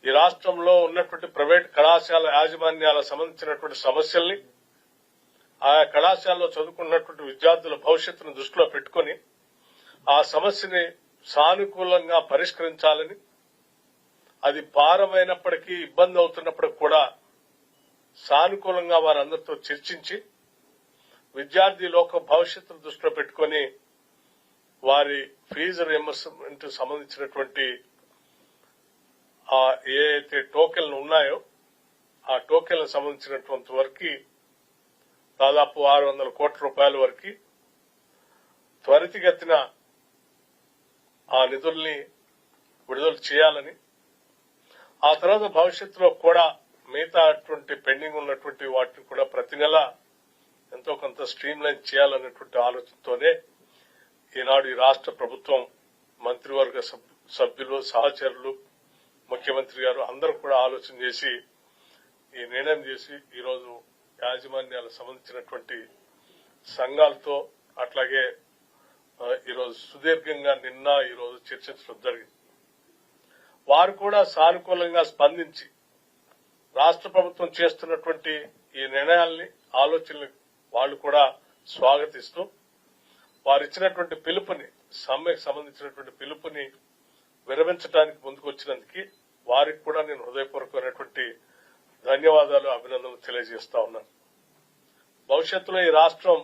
ఈ రాష్ట్రంలో ఉన్నటువంటి ప్రైవేట్ కళాశాల యాజమాన్యాలకు సంబంధించినటువంటి సమస్యల్ని ఆయా కళాశాలలో చదువుకున్నటువంటి విద్యార్థుల భవిష్యత్తును దృష్టిలో పెట్టుకుని ఆ సమస్యని సానుకూలంగా పరిష్కరించాలని, అది భారమైనప్పటికీ ఇబ్బంది అవుతున్నప్పటికీ కూడా సానుకూలంగా వారందరితో చర్చించి విద్యార్థి లోక భవిష్యత్తును దృష్టిలో పెట్టుకుని వారి ఫీజు రియంబర్స్మెంట్ సంబంధించినటువంటి ఏదైతే టోకెన్లు ఉన్నాయో ఆ టోకెన్లకు సంబంధించినటువంటి వరకు దాదాపు 600 కోట్ల రూపాయల వరకు త్వరితగతిన ఆ నిధుల్ని విడుదల చేయాలని, ఆ తర్వాత భవిష్యత్తులో కూడా మిగతా పెండింగ్ ఉన్నటువంటి వాటిని కూడా ప్రతి నెల ఎంతో కొంత స్ట్రీమ్ లైన్ చేయాలనేటువంటి ఆలోచనతోనే ఈనాడు ఈ రాష్ట్ర ప్రభుత్వం మంత్రివర్గ సభ్యులు, సహచరులు, ముఖ్యమంత్రి గారు అందరూ కూడా ఆలోచన చేసి ఈ నిర్ణయం చేసి ఈరోజు యాజమాన్యాలకు సంబంధించినటువంటి సంఘాలతో అట్లాగే ఈరోజు సుదీర్ఘంగా నిన్న ఈరోజు చర్చించడం జరిగింది. వారు కూడా సానుకూలంగా స్పందించి రాష్ట్ర ప్రభుత్వం చేస్తున్నటువంటి ఈ నిర్ణయాల్ని, ఆలోచనలు వాళ్ళు కూడా స్వాగతిస్తూ వారు ఇచ్చినటువంటి పిలుపుని, సమ్మెకు సంబంధించినటువంటి పిలుపుని విరమించడానికి ముందుకు వచ్చినందుకు వారికి కూడా నేను హృదయపూర్వకమైనటువంటి ధన్యవాదాలు, అభినందనలు తెలియజేస్తా ఉన్నాను. భవిష్యత్తులో ఈ రాష్ట్రం